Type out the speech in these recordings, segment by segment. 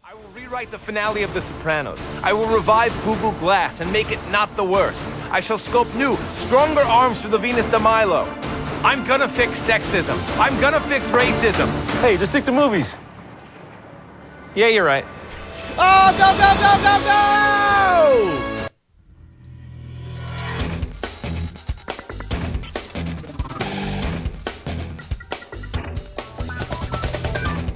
I will rewrite the finale of The Sopranos. I will revive Google Glass and make it not the worst. I shall sculpt new, stronger arms for the Venus de Milo. I'm gonna fix sexism. I'm gonna fix racism. Hey, just stick to movies. Yeah, you're right. Oh, go, go, go, go, go!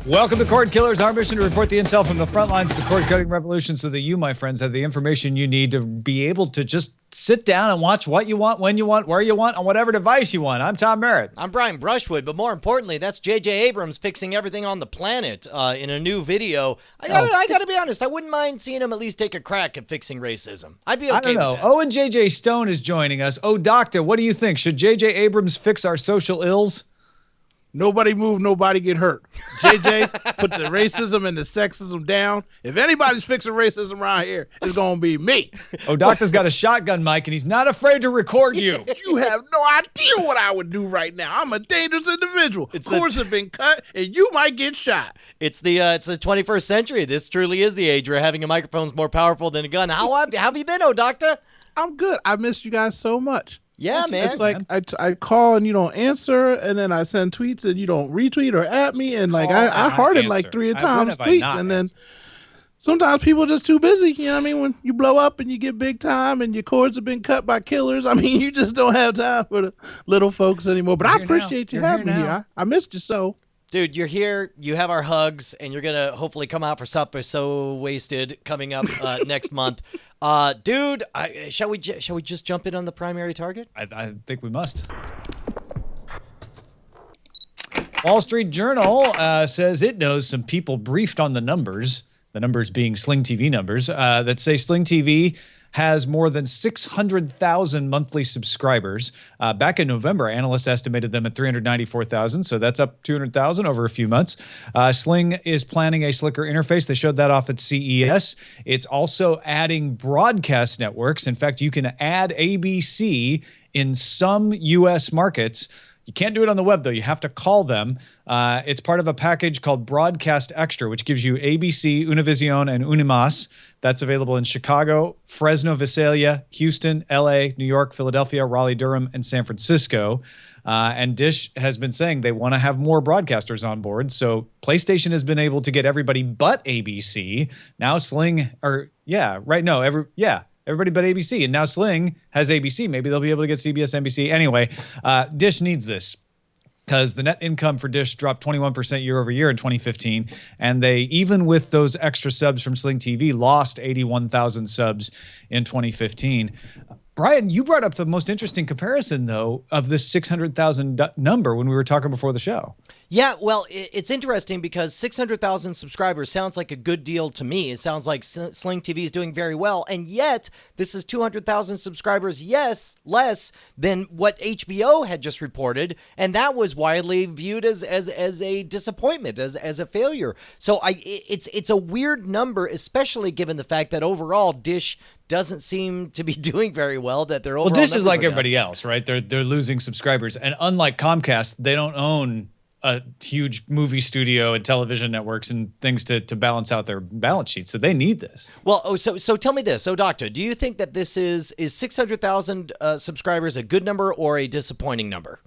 Welcome to Cordkillers. Our mission to report the intel from the front lines of the cord-cutting revolution so that you, my friends, have the information you need to be able to just sit down and watch what you want, when you want, where you want, on whatever device you want. I'm Tom Merritt. I'm Brian Brushwood, but more importantly, that's JJ Abrams fixing everything on the planet in a new video. I gotta be honest, I wouldn't mind seeing him at least take a crack at fixing racism. I'd be okay with that. I don't know. Owen JJ Stone is joining us. Oh, doctor, what do you think? Should JJ Abrams fix our social ills? Nobody move, nobody get hurt. JJ, put the racism and the sexism down. If anybody's fixing racism around here, it's going to be me. Oh, Doctor's got a shotgun mic, and he's not afraid to record you. You have no idea what I would do right now. I'm a dangerous individual. Cords have been cut, and you might get shot. It's the 21st century. This truly is the age where having a microphone is more powerful than a gun. How have you been, oh, Doctor? I'm good. I missed you guys so much. Yeah, man. It's like I call and you don't answer, and then I send tweets and you don't retweet or at me, and like I hearted like 3 times tweets, and then sometimes people are just too busy. You know what I mean? When you blow up and you get big time and your cords have been cut by killers, I mean, you just don't have time for the little folks anymore. But I appreciate you having me here. I missed you so. Dude, you're here, you have our hugs, and you're going to hopefully come out for Supper So Wasted coming up next month. Dude, shall we just jump in on the primary target? I think we must. Wall Street Journal says it knows some people briefed on the numbers being Sling TV numbers, that say Sling TV has more than 600,000 monthly subscribers. Back in November, analysts estimated them at 394,000, so that's up 200,000 over a few months. Sling is planning a slicker interface. They showed that off at CES. It's also adding broadcast networks. In fact, you can add ABC in some U.S. markets. You can't do it on the web, though. You have to call them. It's part of a package called Broadcast Extra, which gives you ABC, Univision, and Unimas. That's available in Chicago, Fresno, Visalia, Houston, L.A., New York, Philadelphia, Raleigh, Durham, and San Francisco. And Dish has bin saying they want to have more broadcasters on board. So PlayStation has been able to get everybody but ABC. Now Sling, everybody but ABC. And now Sling has ABC. Maybe they'll be able to get CBS, NBC. Anyway, Dish needs this because the net income for Dish dropped 21% year over year in 2015. And they, even with those extra subs from Sling TV, lost 81,000 subs in 2015. Brian, you brought up the most interesting comparison, though, of this 600,000 number when we were talking before the show. Yeah, well, it's interesting because 600,000 subscribers sounds like a good deal to me. It sounds like Sling TV is doing very well, and yet this is 200,000 subscribers, yes, less than what HBO had just reported, and that was widely viewed as a disappointment, as a failure. So it's a weird number, especially given the fact that overall Dish doesn't seem to be doing very well. That their overall Dish is like everybody else, right? They're losing subscribers, and unlike Comcast, they don't own a huge movie studio and television networks and things to balance out their balance sheet. So they need this. Well, so tell me this. So, Doctor, do you think that this is 600,000 subscribers a good number or a disappointing number?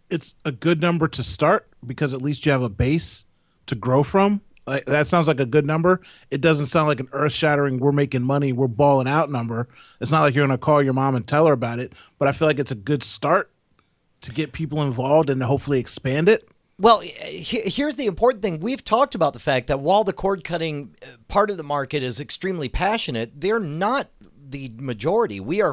It's a good number to start because at least you have a base to grow from. Like, that sounds like a good number. It doesn't sound like an earth-shattering, we're making money, we're balling out number. It's not like you're going to call your mom and tell her about it, but I feel like it's a good start to get people involved and hopefully expand it. Well, here's the important thing. We've talked about the fact that while the cord cutting part of the market is extremely passionate, they're not the majority. We're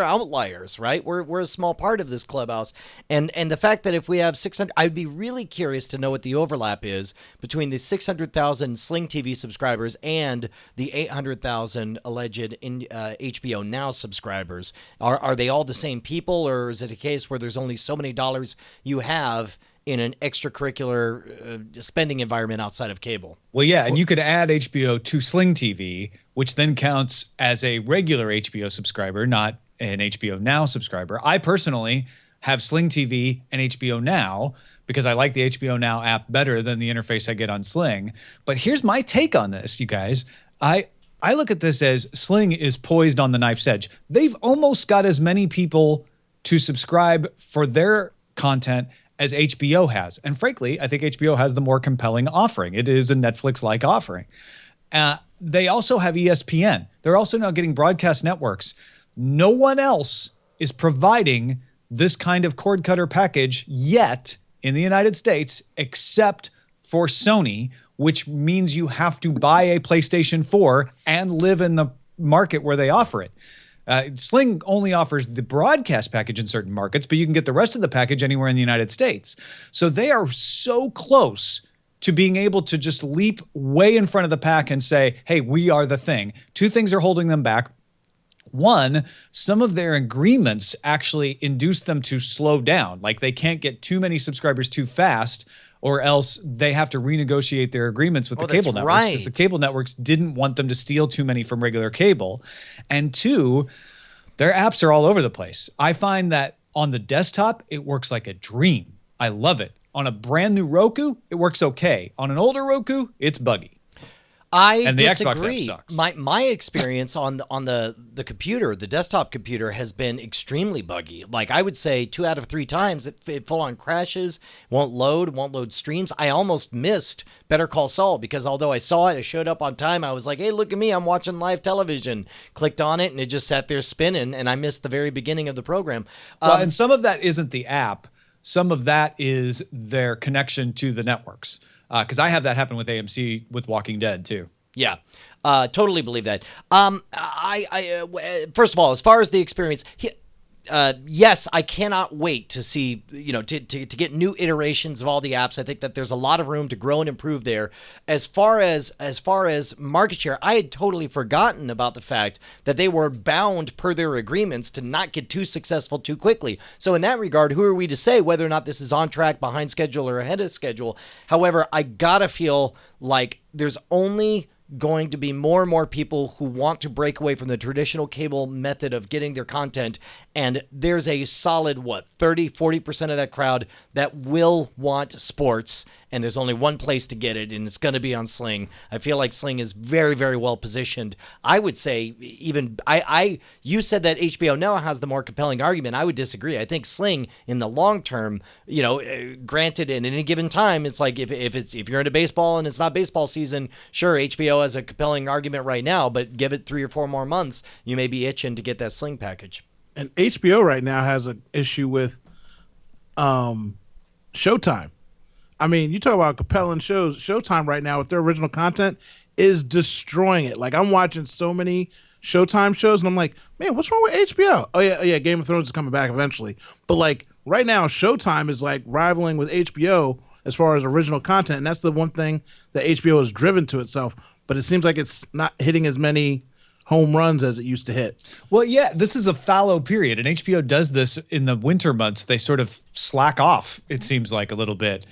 outliers, right? We're a small part of this clubhouse. And the fact that if we have 600, I'd be really curious to know what the overlap is between the 600,000 Sling TV subscribers and the 800,000 alleged HBO Now subscribers. Are they all the same people, or is it a case where there's only so many dollars you have in an extracurricular spending environment outside of cable? Well, yeah, and you could add HBO to Sling TV, which then counts as a regular HBO subscriber, not an HBO Now subscriber. I personally have Sling TV and HBO Now because I like the HBO Now app better than the interface I get on Sling. But here's my take on this, you guys. I look at this as Sling is poised on the knife's edge. They've almost got as many people to subscribe for their content as HBO has. And frankly, I think HBO has the more compelling offering. It is a Netflix-like offering. They also have ESPN. They're also now getting broadcast networks. No one else is providing this kind of cord cutter package yet in the United States, except for Sony, which means you have to buy a PlayStation 4 and live in the market where they offer it. Sling only offers the broadcast package in certain markets, but you can get the rest of the package anywhere in the United States. So they are so close to being able to just leap way in front of the pack and say, hey, we are the thing. Two things are holding them back. One, some of their agreements actually induce them to slow down. Like they can't get too many subscribers too fast, or else they have to renegotiate their agreements with the cable networks, because the cable networks didn't want them to steal too many from regular cable. And two, their apps are all over the place. I find that on the desktop, it works like a dream. I love it. On a brand new Roku, it works okay. On an older Roku, it's buggy. I disagree. My experience on the computer, the desktop computer, has been extremely buggy. Like I would say 2 out of 3 times it full on crashes, won't load streams. I almost missed Better Call Saul because although I saw it, it showed up on time. I was like, hey, look at me, I'm watching live television. Clicked on it and it just sat there spinning, and I missed the very beginning of the program. And some of that isn't the app. Some of that is their connection to the networks. Because I have that happen with AMC with Walking Dead too. Yeah, totally believe that. First of all, as far as the experience, yes, I cannot wait to see, to get new iterations of all the apps. I think that there's a lot of room to grow and improve there. As far as market share, I had totally forgotten about the fact that they were bound per their agreements to not get too successful too quickly. So in that regard, who are we to say whether or not this is on track, behind schedule, or ahead of schedule? However, I gotta feel like there's only going to be more and more people who want to break away from the traditional cable method of getting their content. And there's a solid, 30-40% of that crowd that will want sports. And there's only one place to get it, and it's going to be on Sling. I feel like Sling is very, very well positioned. I would say you said that HBO now has the more compelling argument. I would disagree. I think Sling in the long term, granted in any given time, it's like if you're into baseball and it's not baseball season, sure, HBO has a compelling argument right now, but give it 3 or 4 more months, you may be itching to get that Sling package. And HBO right now has an issue with Showtime. I mean, you talk about compelling shows. Showtime right now with their original content is destroying it. Like I'm watching so many Showtime shows and I'm like, man, what's wrong with HBO? Oh yeah, Game of Thrones is coming back eventually. But like right now, Showtime is like rivaling with HBO as far as original content. And that's the one thing that HBO has driven to itself. But it seems like it's not hitting as many home runs as it used to hit. Well, yeah, this is a fallow period, and HBO does this in the winter months. They sort of slack off, it seems like, a little bit.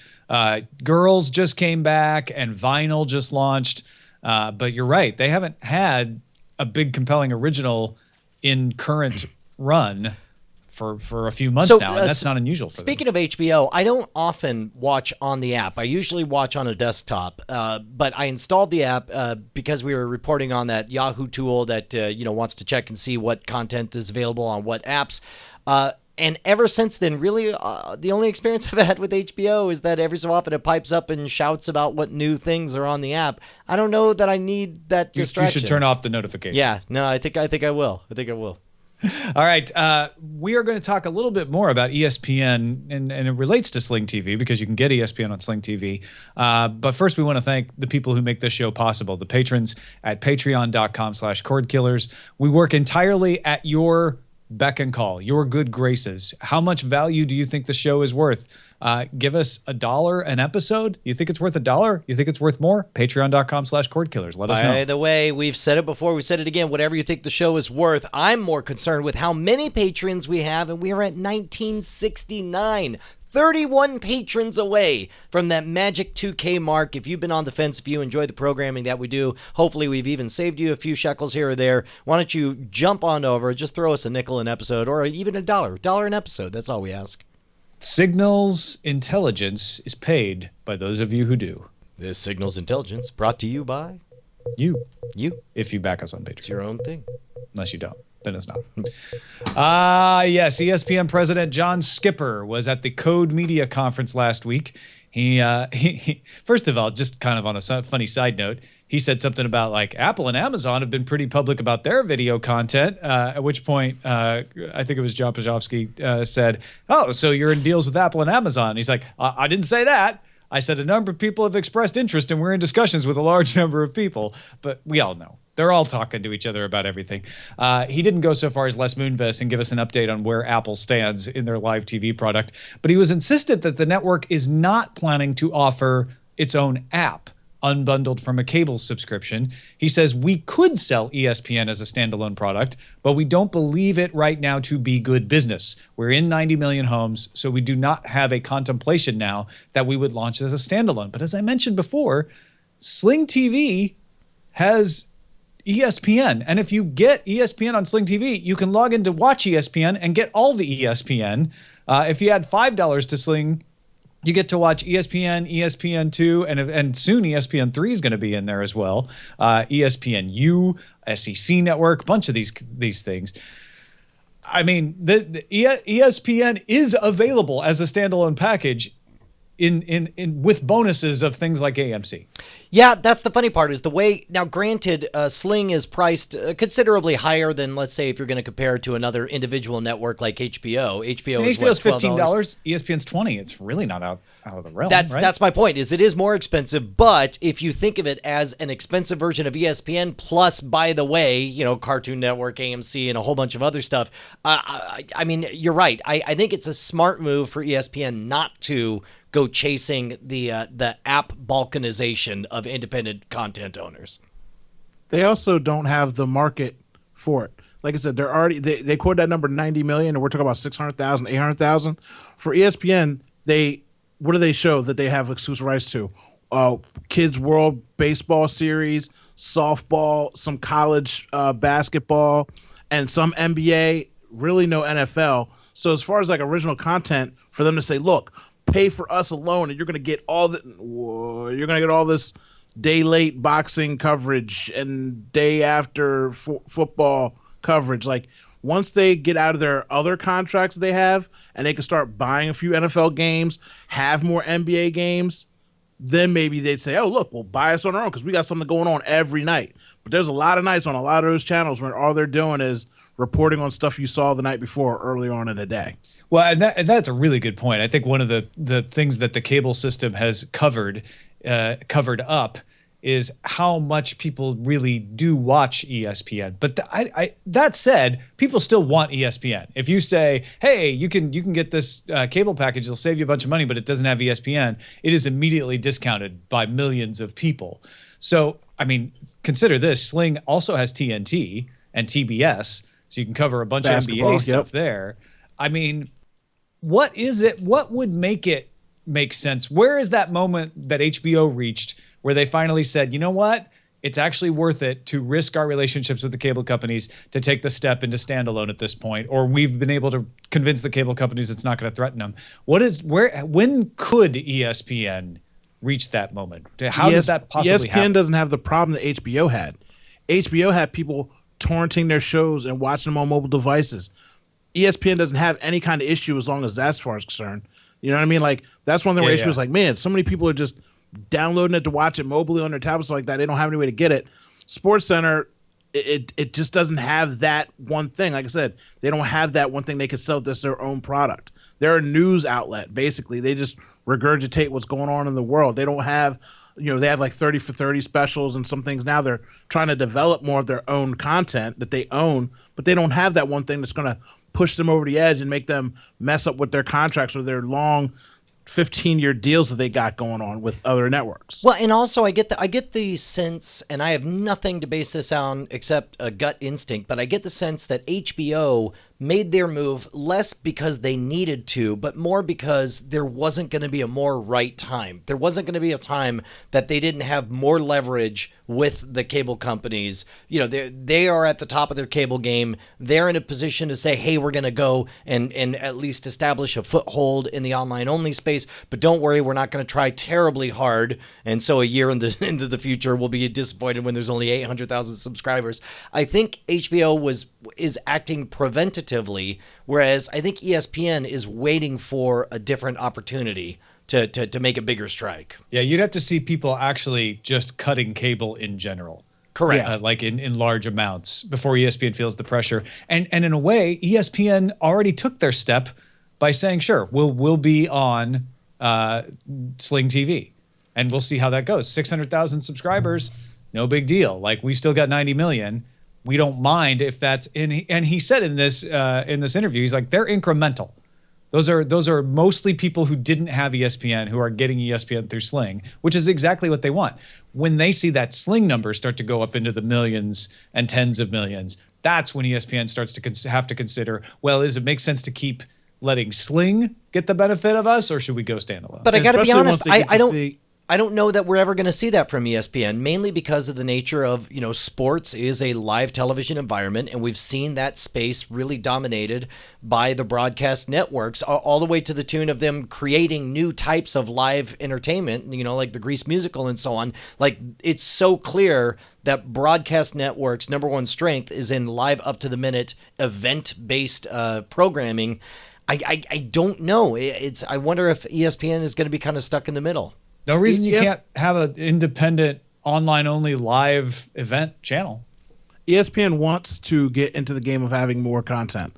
Girls just came back, and Vinyl just launched. But you're right. They haven't had a big, compelling original in current run for a few months now, and that's not unusual for them. Speaking of HBO, I don't often watch on the app. I usually watch on a desktop, but I installed the app because we were reporting on that Yahoo tool that wants to check and see what content is available on what apps. And ever since then, really, the only experience I've had with HBO is that every so often it pipes up and shouts about what new things are on the app. I don't know that I need that distraction. You should turn off the notifications. Yeah, no, I think I will. I think I will. All right. We are going to talk a little bit more about ESPN, and it relates to Sling TV because you can get ESPN on Sling TV. But first, we want to thank the people who make this show possible, the patrons at patreon.com/Cordkillers. We work entirely at your beck and call, your good graces. How much value do you think the show is worth? Give us $1 an episode. You think it's worth $1? You think it's worth more? Patreon.com/Cordkillers. Let us know. By the way, we've said it before. We said it again. Whatever you think the show is worth. I'm more concerned with how many patrons we have, and we are at 1969. 31 patrons away from that magic 2K mark. If you've been on the fence, if you enjoy the programming that we do, hopefully we've even saved you a few shekels here or there. Why don't you jump on over, just throw us a nickel an episode or even $1 an episode. That's all we ask. Signals Intelligence is paid by those of you who do. This Signals Intelligence brought to you by You. you. If you back us on Patreon. It's your own thing. Unless you don't, then it's not. Yes, ESPN President John Skipper was at the Code Media Conference last week. He first of all, just kind of on a funny side note, he said something about like Apple and Amazon have been pretty public about their video content, at which point I think it was John Pajovsky said, oh, so you're in deals with Apple and Amazon. He's like, I didn't say that. I said a number of people have expressed interest and we're in discussions with a large number of people, but we all know. They're all talking to each other about everything. He didn't go so far as Les Moonves and give us an update on where Apple stands in their live TV product, but he was insistent that the network is not planning to offer its own app unbundled from a cable subscription. He says we could sell ESPN as a standalone product, but we don't believe it right now to be good business. We're in 90 million homes, so we do not have a contemplation now that we would launch as a standalone. But as I mentioned before, Sling TV has ESPN. And if you get ESPN on Sling TV, you can log in to watch ESPN and get all the ESPN. If you add $5 to Sling, you get to watch ESPN, ESPN2, and soon ESPN3 is going to be in there as well. ESPNU, SEC Network, bunch of these things. I mean, the ESPN is available as a standalone package in with bonuses of things like AMC. Yeah, that's the funny part is the way, now granted, Sling is priced considerably higher than, let's say, if you're going to compare it to another individual network like HBO. HBO's $15, ESPN's $20. It's really not out of the realm, right? That's my point, is it is more expensive, but if you think of it as an expensive version of ESPN, plus, by the way, you know, Cartoon Network, AMC, and a whole bunch of other stuff, I mean, you're right. I think it's a smart move for ESPN not to go chasing the app balkanization of independent content owners. They also don't have the market for it. Like I said, they're already they quoted that number 90 million, and we're talking about 600,000, 800,000 for ESPN. What do they show that they have exclusive rights to? Kids World Baseball Series, softball, some college basketball, and some NBA. Really, no NFL. So as far as like original content, for them to say, look, pay for us alone, and you're going to get all this day late boxing coverage and day after football coverage. Like once they get out of their other contracts they have, and they can start buying a few NFL games, have more NBA games, then maybe they'd say, oh, look, we'll buy us on our own because we got something going on every night. But there's a lot of nights on a lot of those channels where all they're doing is reporting on stuff you saw the night before early on in the day. Well, and that's a really good point. I think one of the things that the cable system has covered up is how much people really do watch ESPN. But that said, people still want ESPN. If you say, hey, you can get this cable package, it'll save you a bunch of money, but it doesn't have ESPN, it is immediately discounted by millions of people. So, I mean, consider this. Sling also has TNT and TBS, so you can cover a bunch of NBA stuff there. I mean, what is it? What would make it make sense? Where is that moment that HBO reached where they finally said, you know what? It's actually worth it to risk our relationships with the cable companies to take the step into standalone at this point, or we've been able to convince the cable companies it's not going to threaten them. When could ESPN reach that moment? How does that possibly happen? ESPN doesn't have the problem that HBO had. HBO had people torrenting their shows and watching them on mobile devices. ESPN doesn't have any kind of issue as long as that's far as concerned. You know what I mean? Like that's one thing where HBO is like, man, so many people are just downloading it to watch it mobily on their tablets like that. They don't have any way to get it. SportsCenter, it just doesn't have that one thing. Like I said, they don't have that one thing they could sell that's their own product. They're a news outlet, basically. They just regurgitate what's going on in the world. They don't have, they have like 30 for 30 specials and some things now. They're trying to develop more of their own content that they own, but they don't have that one thing that's going to push them over the edge and make them mess up with their contracts or their long 15-year deals that they got going on with other networks. Well, and also I get the sense, and I have nothing to base this on except a gut instinct, but I get the sense that HBO made their move less because they needed to, but more because there wasn't going to be a more right time. There wasn't going to be a time that they didn't have more leverage with the cable companies. You know, they are at the top of their cable game. They're in a position to say, hey, we're going to go and at least establish a foothold in the online only space. But don't worry, we're not going to try terribly hard. And so a year into the future, we'll be disappointed when there's only 800,000 subscribers. I think HBO is acting preventatively, whereas I think ESPN is waiting for a different opportunity to make a bigger strike. Yeah, you'd have to see people actually just cutting cable in general. Correct. Like in large amounts before ESPN feels the pressure. And in a way, ESPN already took their step by saying, sure, we'll be on Sling TV. And we'll see how that goes. 600,000 subscribers, no big deal. Like, we still got 90 million. We don't mind if that's in. And he said in this interview, he's like, they're incremental. Those are mostly people who didn't have ESPN who are getting ESPN through Sling, which is exactly what they want. When they see that Sling number start to go up into the millions and tens of millions, that's when ESPN starts to have to consider, well, does it make sense to keep letting Sling get the benefit of us, or should we go standalone? But I got to be honest, I don't know that we're ever going to see that from ESPN, mainly because of the nature of, you know, sports is a live television environment, and we've seen that space really dominated by the broadcast networks, all the way to the tune of them creating new types of live entertainment, you know, like the Grease musical and so on. Like, it's so clear that broadcast networks' number one strength is in live up-to-the-minute event-based programming. I don't know. I wonder if ESPN is going to be kind of stuck in the middle. No reason you can't have an independent online-only live event channel. ESPN wants to get into the game of having more content.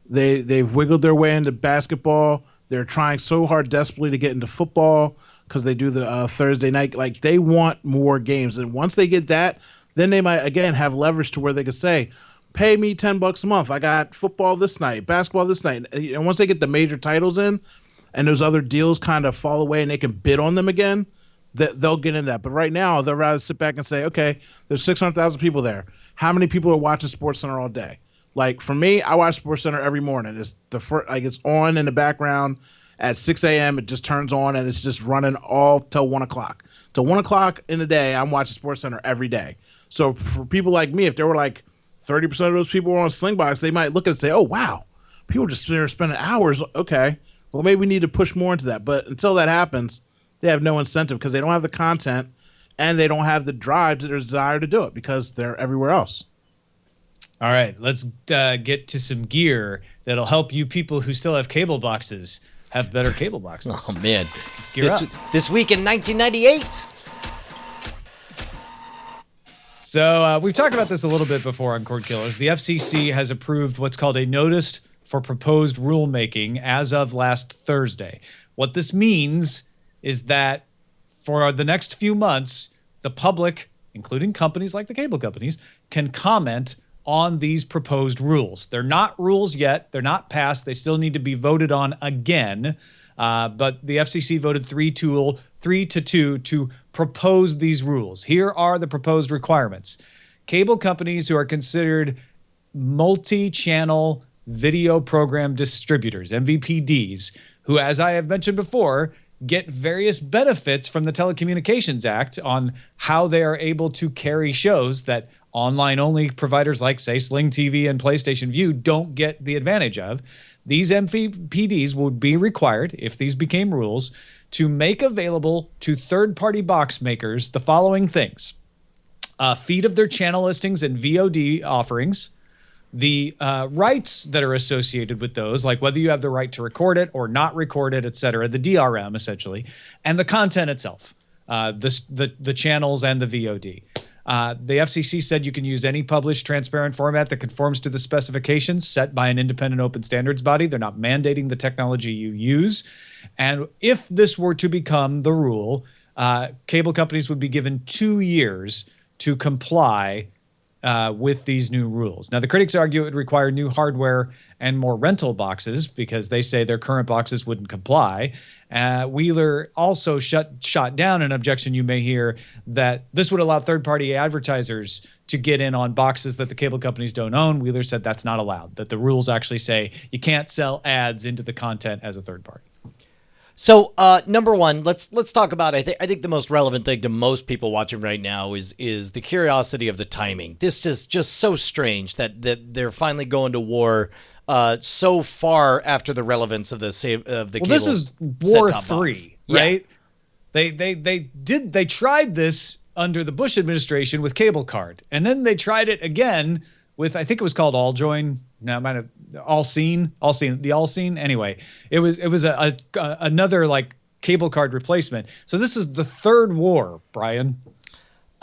They've wiggled their way into basketball. They're trying so hard desperately to get into football because they do the Thursday night. Like, they want more games. And once they get that, then they might, again, have leverage to where they could say, pay me $10 a month. I got football this night, basketball this night. And once they get the major titles in, and those other deals kind of fall away and they can bid on them again, they'll get into that. But right now, they'll rather sit back and say, okay, there's 600,000 people there. How many people are watching SportsCenter all day? Like, for me, I watch SportsCenter every morning. It's it's on in the background at 6 a.m. It just turns on, and it's just running all till 1 o'clock. Till 1 o'clock in the day, I'm watching SportsCenter every day. So for people like me, if there were like 30% of those people were on Slingbox, they might look at it and say, oh, wow, people just spending hours. Okay. Well, maybe we need to push more into that. But until that happens, they have no incentive because they don't have the content and they don't have the drive to their desire to do it because they're everywhere else. All right, let's get to some gear that'll help you people who still have cable boxes have better cable boxes. Oh, man. Let's gear up. This week in 1998. So we've talked about this a little bit before on Cordkillers. The FCC has approved what's called a notice for proposed rulemaking as of last Thursday. What this means is that for the next few months, the public, including companies like the cable companies, can comment on these proposed rules. They're not rules yet. They're not passed. They still need to be voted on again. But the FCC voted 3-2 to propose these rules. Here are the proposed requirements. Cable companies who are considered multi-channel video program distributors, MVPDs, who, as I have mentioned before, get various benefits from the Telecommunications Act on how they are able to carry shows that online-only providers like, say, Sling TV and PlayStation View don't get the advantage of. These MVPDs would be required, if these became rules, to make available to third-party box makers the following things. A feed of their channel listings and VOD offerings, the rights that are associated with those, like whether you have the right to record it or not record it, et cetera, the DRM essentially, and the content itself, the channels and the VOD. The FCC said you can use any published transparent format that conforms to the specifications set by an independent open standards body. They're not mandating the technology you use. And if this were to become the rule, cable companies would be given 2 years to comply with these new rules. Now, the critics argue it would require new hardware and more rental boxes because they say their current boxes wouldn't comply. Wheeler also shot down an objection you may hear that this would allow third-party advertisers to get in on boxes that the cable companies don't own. Wheeler said that's not allowed, that the rules actually say you can't sell ads into the content as a third party. So, number one, let's talk about. I think the most relevant thing to most people watching right now is the curiosity of the timing. This is just so strange that they're finally going to war so far after the relevance of the cable. This is War 3, right? Yeah. They tried this under the Bush administration with cable card, and then they tried it again with, I think it was called All Join. No, it might have All Seen. Anyway, it was another like cable card replacement. So this is the third war, Brian.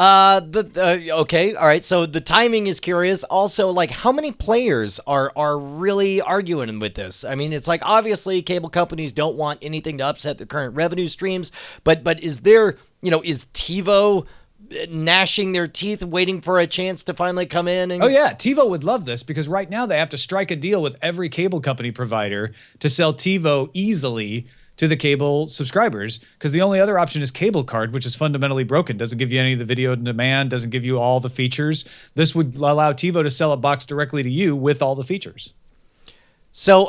Okay, all right. So the timing is curious. Also, like, how many players are really arguing with this? I mean, it's like obviously cable companies don't want anything to upset their current revenue streams, but is there, is TiVo gnashing their teeth waiting for a chance to finally come in? Oh yeah, TiVo would love this because right now they have to strike a deal with every cable company provider to sell TiVo easily to the cable subscribers, because the only other option is cable card, which is fundamentally broken. Doesn't give you any of the video on demand, doesn't give you all the features. This would allow TiVo to sell a box directly to you with all the features. So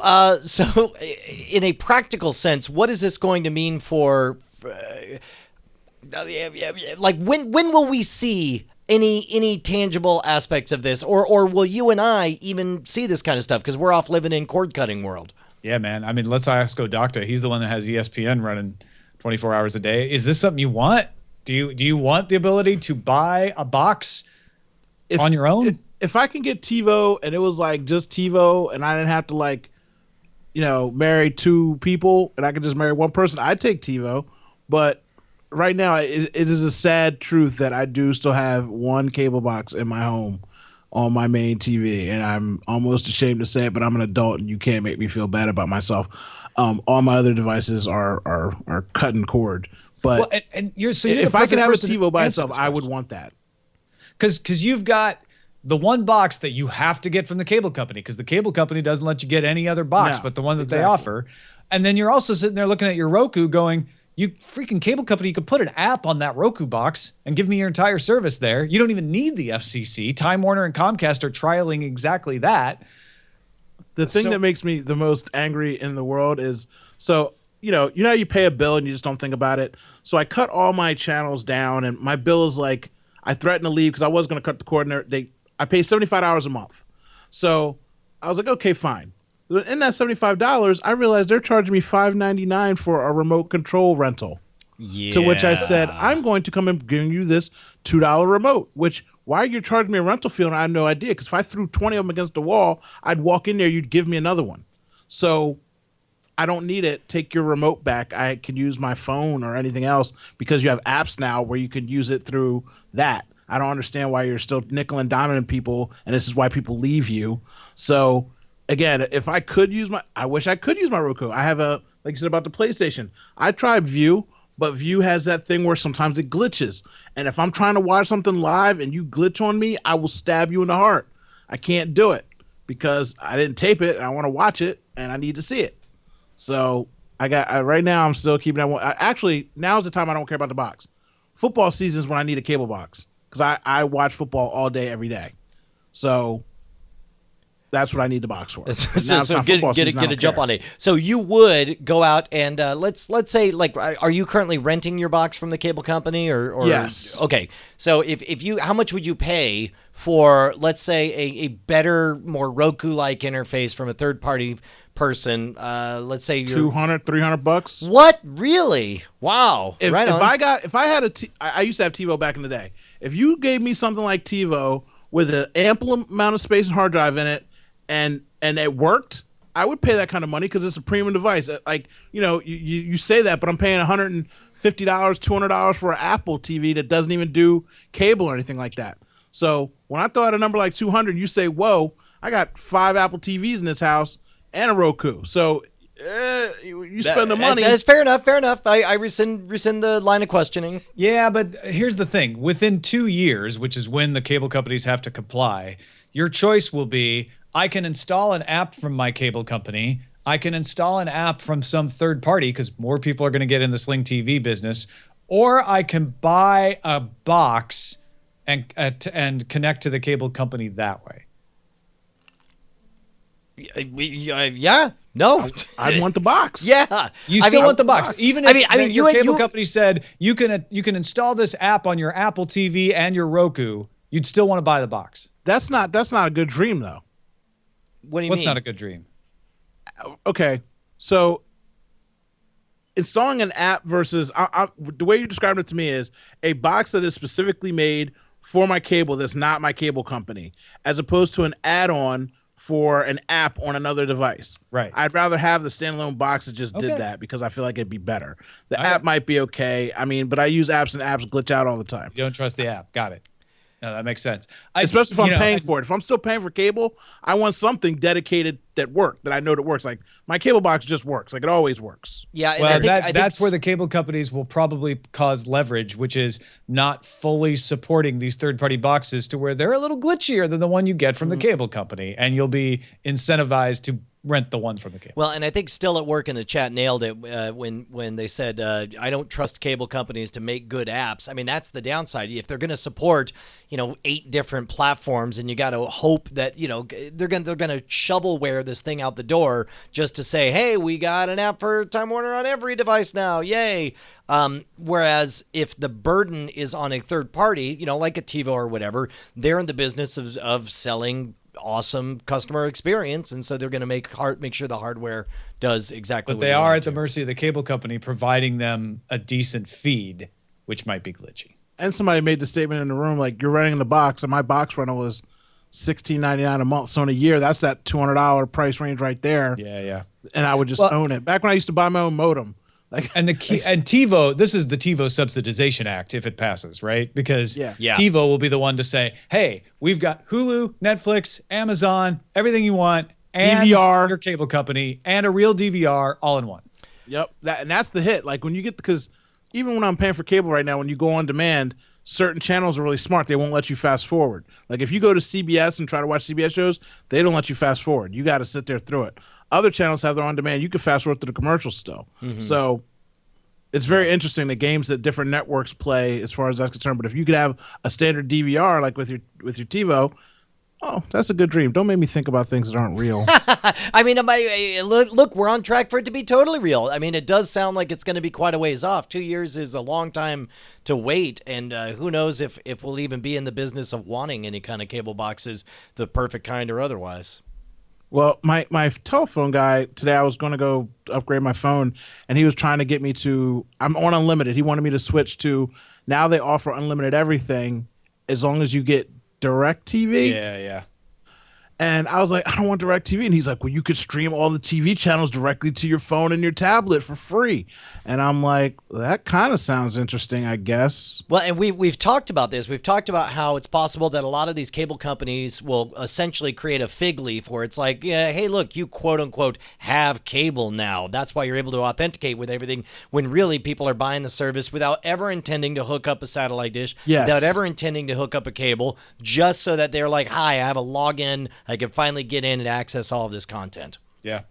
in a practical sense, what is this going to mean for like when will we see any tangible aspects of this, or will you and I even see this kind of stuff because we're off living in cord cutting world? Yeah, man. I mean, let's ask Odocta. He's the one that has ESPN running 24 hours a day. Is this something you want? Do you want the ability to buy a box on your own? If I can get TiVo and it was like just TiVo and I didn't have to marry two people and I could just marry one person, I'd take TiVo. But right now, it is a sad truth that I do still have one cable box in my home on my main TV, and I'm almost ashamed to say it, but I'm an adult, and you can't make me feel bad about myself. All my other devices are cutting cord. But if I could have a TiVo by itself, I would want that. Because you've got the one box that you have to get from the cable company, because the cable company doesn't let you get any other box but the one that they offer. And then you're also sitting there looking at your Roku going, you freaking cable company, you could put an app on that Roku box and give me your entire service there. You don't even need the FCC. Time Warner and Comcast are trialing exactly that. The thing that makes me the most angry in the world is, you pay a bill and you just don't think about it. So I cut all my channels down, and my bill is like, I threatened to leave because I was going to cut the cord. I pay $75 a month. So I was like, okay, fine. In that $75, I realized they're charging me $5.99 for a remote control rental. Yeah. To which I said, I'm going to come and give you this $2 remote, which, why are you charging me a rental fee? And I had no idea, because if I threw 20 of them against the wall, I'd walk in there, you'd give me another one. So I don't need it. Take your remote back. I can use my phone or anything else, because you have apps now where you can use it through that. I don't understand why you're still nickel and diming people, and this is why people leave you. So again, if I could use I wish I could use my Roku. I have like you said about the PlayStation. I tried View, but View has that thing where sometimes it glitches. And if I'm trying to watch something live and you glitch on me, I will stab you in the heart. I can't do it because I didn't tape it and I want to watch it and I need to see it. So right now I'm still keeping that one. Actually, now's the time I don't care about the box. Football season is when I need a cable box, because I watch football all day, every day. So that's what I need the box for. So get a jump on it. So you would go out and let's say, like, are you currently renting your box from the cable company or yes? Okay. So if you, how much would you pay for, let's say, a better, more Roku-like interface from a third party person? Let's say $200-$300. What? Really? Wow. If I had I used to have TiVo back in the day. If you gave me something like TiVo with an ample amount of space and hard drive in it, and it worked, I would pay that kind of money because it's a premium device. Like, you say that, but I'm paying $150, $200 for an Apple TV that doesn't even do cable or anything like that. So when I throw out a number like 200, you say, whoa, I got 5 Apple TVs in this house and a Roku. So You spend the money. That's fair enough. Fair enough. I rescind the line of questioning. Yeah, but here's the thing. Within 2 years, which is when the cable companies have to comply, your choice will be, I can install an app from my cable company. I can install an app from some third party because more people are going to get in the Sling TV business. Or I can buy a box and connect to the cable company that way. Yeah. No. I want the box. Yeah. You still want the box. Even if your cable company said you can install this app on your Apple TV and your Roku, you'd still want to buy the box. That's not a good dream, though. What do you mean? What's not a good dream? Okay. So installing an app versus the way you described it to me is a box that is specifically made for my cable that's not my cable company, as opposed to an add-on for an app on another device. Right. I'd rather have the standalone box that just did that because I feel like it'd be better. The app might be okay. I mean, but I use apps and apps glitch out all the time. You don't trust the app. Got it. No, that makes sense. Especially if I'm paying for it. If I'm still paying for cable, I want something dedicated that I know that works. Like my cable box just works. Like it always works. Yeah. And well, that's where the cable companies will probably cause leverage, which is not fully supporting these third-party boxes to where they're a little glitchier than the one you get from the cable company, and you'll be incentivized to rent the one from the cable. Well, and I think Still at Work in the chat nailed it when they said, I don't trust cable companies to make good apps. I mean, that's the downside. If they're going to support, 8 different platforms, and you got to hope that, they're going to shovelware this thing out the door just to say, hey, we got an app for Time Warner on every device now. Yay. Whereas if the burden is on a third party, like a TiVo or whatever, they're in the business of selling awesome customer experience, and so they're going to make sure the hardware does exactly what they are at the mercy of the cable company providing them a decent feed, which might be glitchy. And somebody made the statement in the room, like, you're renting the box, and my box rental was $16.99 a month. So in a year, that's that $200 price range right there. Yeah. And I would just own it. Back when I used to buy my own modem. And TiVo, this is the TiVo Subsidization Act if it passes, right? Because TiVo will be the one to say, hey, we've got Hulu, Netflix, Amazon, everything you want, and DVR, your cable company, and a real DVR all in one. Yep. That's the hit. Like when you get, because even when I'm paying for cable right now, when you go on demand, certain channels are really smart. They won't let you fast forward. Like if you go to CBS and try to watch CBS shows, they don't let you fast forward. You got to sit there through it. Other channels have their on demand. You can fast forward to the commercials still. Mm-hmm. So it's very interesting the games that different networks play as far as that's concerned. But if you could have a standard DVR like with your TiVo, oh, that's a good dream. Don't make me think about things that aren't real. I mean, look, we're on track for it to be totally real. I mean, it does sound like it's going to be quite a ways off. 2 years is a long time to wait, and who knows if we'll even be in the business of wanting any kind of cable boxes, the perfect kind or otherwise. Well, my telephone guy today, I was going to go upgrade my phone, and he was trying to get me to, I'm on unlimited. He wanted me to switch to, now they offer unlimited everything as long as you get DirecTV. Yeah. And I was like, I don't want DirecTV. And he's like, well, you could stream all the TV channels directly to your phone and your tablet for free. And I'm like, that kind of sounds interesting, I guess. Well, and we've talked about this. We've talked about how it's possible that a lot of these cable companies will essentially create a fig leaf where it's like, yeah, hey, look, you quote unquote have cable now. That's why you're able to authenticate with everything, when really people are buying the service without ever intending to hook up a satellite dish, without ever intending to hook up a cable, just so that they're like, hi, I have a login. I can finally get in and access all of this content. Yeah.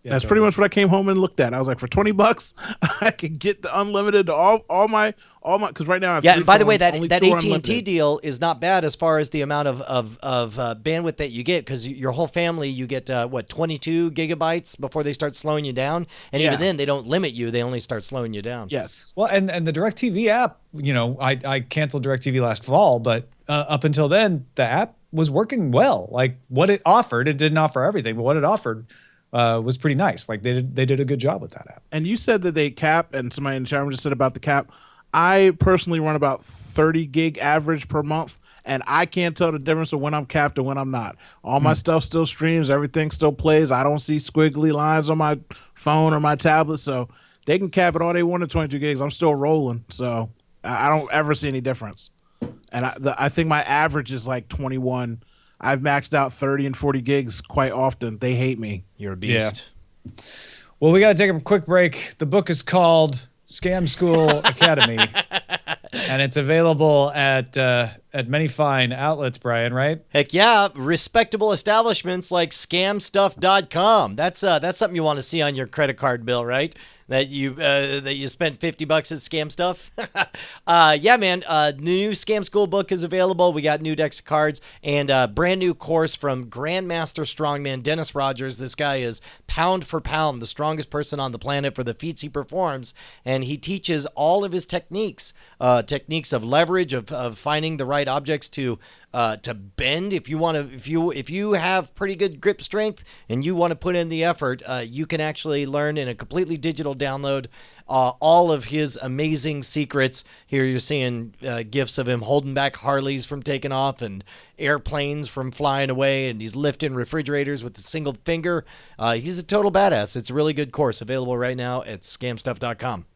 That's pretty much what I came home and looked at. I was like, for $20, I could get the unlimited to all my, because right now I have and by the way, that AT&T unlimited. deal is not bad as far as the amount of bandwidth that you get, because your whole family, you get 22 gigabytes before they start slowing you down, and even then they don't limit you; they only start slowing you down. Yes. Well, and the DirecTV app, I canceled DirecTV last fall, but up until then, the app was working well. Like what it offered, it didn't offer everything, but what it offered was pretty nice. Like they did a good job with that app. And you said that they cap, and somebody in the chat room just said about the cap. I personally run about 30 gig average per month, and I can't tell the difference of when I'm capped and when I'm not. All my stuff still streams, everything still plays. I don't see squiggly lines on my phone or my tablet, so they can cap it all they want at 22 gigs. I'm still rolling, so I don't ever see any difference. And I think my average is like 21. I've maxed out 30 and 40 gigs quite often. They hate me. You're a beast. Yeah. Well, we got to take a quick break. The book is called Scam School Academy, and it's available at many fine outlets, Brian, right? Heck yeah, respectable establishments like scamstuff.com. That's something you want to see on your credit card bill, right? That you spent $50 at Scam Stuff. Yeah, man. The new Scam School book is available. We got new decks of cards and a brand new course from Grandmaster Strongman Dennis Rogers. This guy is pound for pound the strongest person on the planet for the feats he performs, and he teaches all of his techniques of leverage, of finding the right objects to bend. If you have pretty good grip strength and you want to put in the effort, you can actually learn in a completely digital download all of his amazing secrets. Here you're seeing gifs of him holding back Harleys from taking off and airplanes from flying away, and he's lifting refrigerators with a single finger. He's a total badass. It's a really good course available right now at scamstuff.com.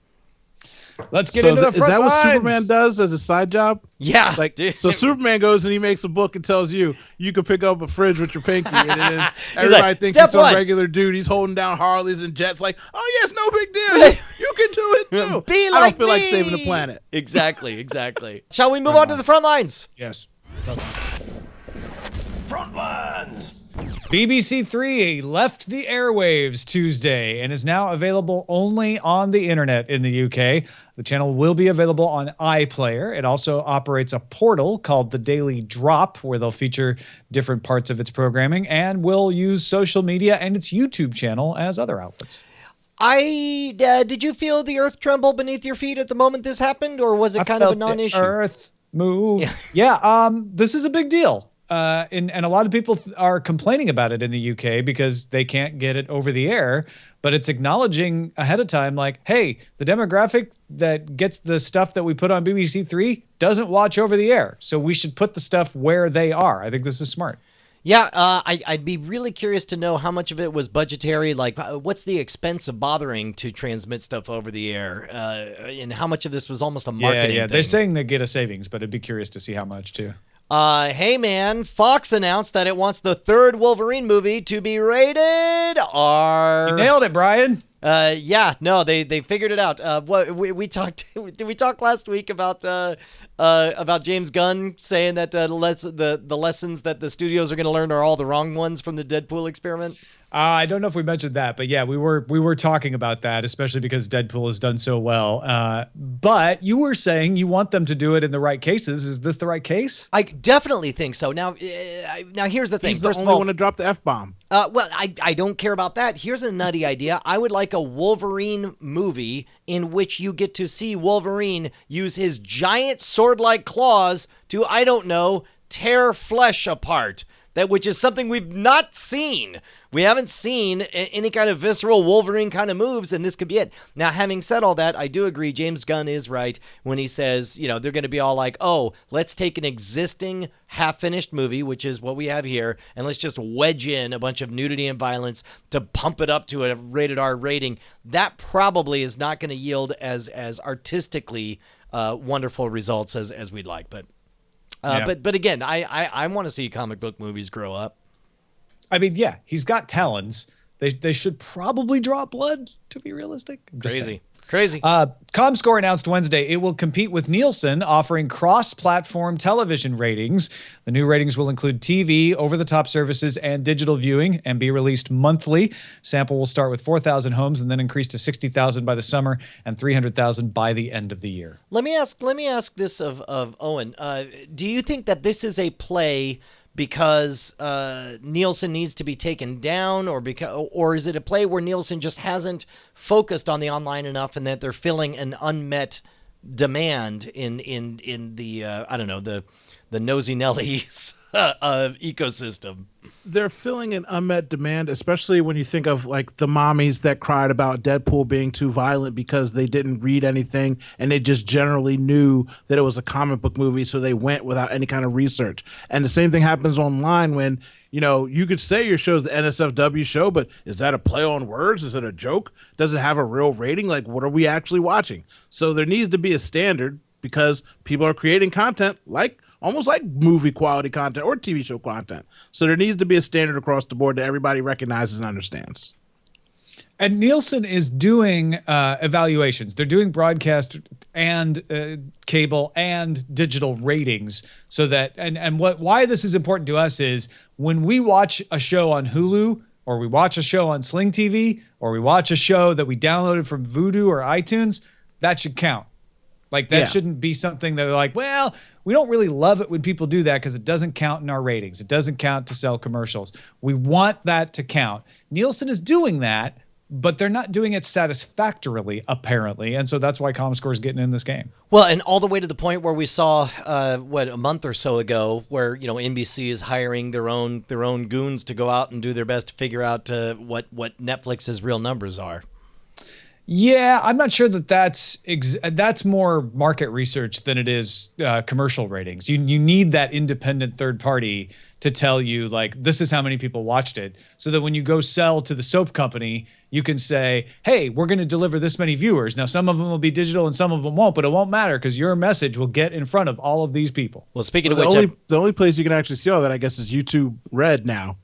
Let's get into the front Is that lines. what Superman does as a side job? Yeah. Like, so Superman goes and he makes a book and tells you can pick up a fridge with your pinky, and then everybody thinks he's some regular dude. He's holding down Harleys and jets. Like, oh yes, no big deal. You can do it too. Be I like don't feel like me. saving the planet. Exactly. Shall we move on to the front lines? Yes. Front lines. BBC Three left the airwaves Tuesday and is now available only on the internet in the UK. The channel will be available on iPlayer. It also operates a portal called The Daily Drop, where they'll feature different parts of its programming, and will use social media and its YouTube channel as other outlets. Did you feel the earth tremble beneath your feet at the moment this happened, or was it kind of a non-issue? Earth move. Yeah. This is a big deal. And a lot of people are complaining about it in the UK because they can't get it over the air, but it's acknowledging ahead of time, like, hey, the demographic that gets the stuff that we put on BBC Three doesn't watch over the air. So we should put the stuff where they are. I think this is smart. Yeah, I'd be really curious to know how much of it was budgetary. Like, what's the expense of bothering to transmit stuff over the air? And how much of this was almost a marketing thing? They're saying they get a savings, but I'd be curious to see how much, too. Hey man, Fox announced that it wants the third Wolverine movie to be rated R. You nailed it, Brian. They figured it out. We talked did we talk last week about James Gunn saying that the lessons that the studios are going to learn are all the wrong ones from the Deadpool experiment? I don't know if we mentioned that, but yeah, we were talking about that, especially because Deadpool has done so well. But you were saying you want them to do it in the right cases. Is this the right case? I definitely think so. Now here's the thing. He's the First only of all, one to drop the F-bomb. Well, I don't care about that. Here's a nutty idea. I would like a Wolverine movie in which you get to see Wolverine use his giant sword-like claws to, I don't know, tear flesh apart. Which is something we've not seen. We haven't seen any kind of visceral Wolverine kind of moves, and this could be it. Now, having said all that, I do agree James Gunn is right when he says, they're going to be all like, oh, let's take an existing half-finished movie, which is what we have here, and let's just wedge in a bunch of nudity and violence to pump it up to a rated R rating. That probably is not going to yield as artistically wonderful results as we'd like, but... But again, I want to see comic book movies grow up. I mean, yeah, he's got talons. They should probably draw blood, to be realistic. Crazy. Comscore announced Wednesday it will compete with Nielsen, offering cross-platform television ratings. The new ratings will include TV, over-the-top services, and digital viewing, and be released monthly. Sample will start with 4,000 homes and then increase to 60,000 by the summer and 300,000 by the end of the year. Let me ask this of Owen. Do you think that this is a play because Nielsen needs to be taken down, or is it a play where Nielsen just hasn't focused on the online enough, and that they're filling an unmet demand in the the Nosy Nellies ecosystem? They're filling an unmet demand, especially when you think of like the mommies that cried about Deadpool being too violent because they didn't read anything and they just generally knew that it was a comic book movie, so they went without any kind of research. And the same thing happens online when, you could say your show's the NSFW show, but is that a play on words? Is it a joke? Does it have a real rating? Like, what are we actually watching? So there needs to be a standard because people are creating content almost like movie quality content or TV show content. So there needs to be a standard across the board that everybody recognizes and understands. And Nielsen is doing evaluations. They're doing broadcast and cable and digital ratings, so that why this is important to us is when we watch a show on Hulu, or we watch a show on Sling TV, or we watch a show that we downloaded from Vudu or iTunes, that should count. Like that shouldn't be something that they're like, well, we don't really love it when people do that because it doesn't count in our ratings. It doesn't count to sell commercials. We want that to count. Nielsen is doing that, but they're not doing it satisfactorily, apparently. And so that's why Comscore is getting in this game. Well, and all the way to the point where we saw, a month or so ago, where, NBC is hiring their own goons to go out and do their best to figure out what Netflix's real numbers are. Yeah, I'm not sure that's more market research than it is commercial ratings. You need that independent third party to tell you, like, this is how many people watched it, so that when you go sell to the soap company, you can say, hey, we're going to deliver this many viewers. Now, some of them will be digital and some of them won't, but it won't matter because your message will get in front of all of these people. Well, speaking of which, the only place you can actually see all that, I guess, is YouTube Red now,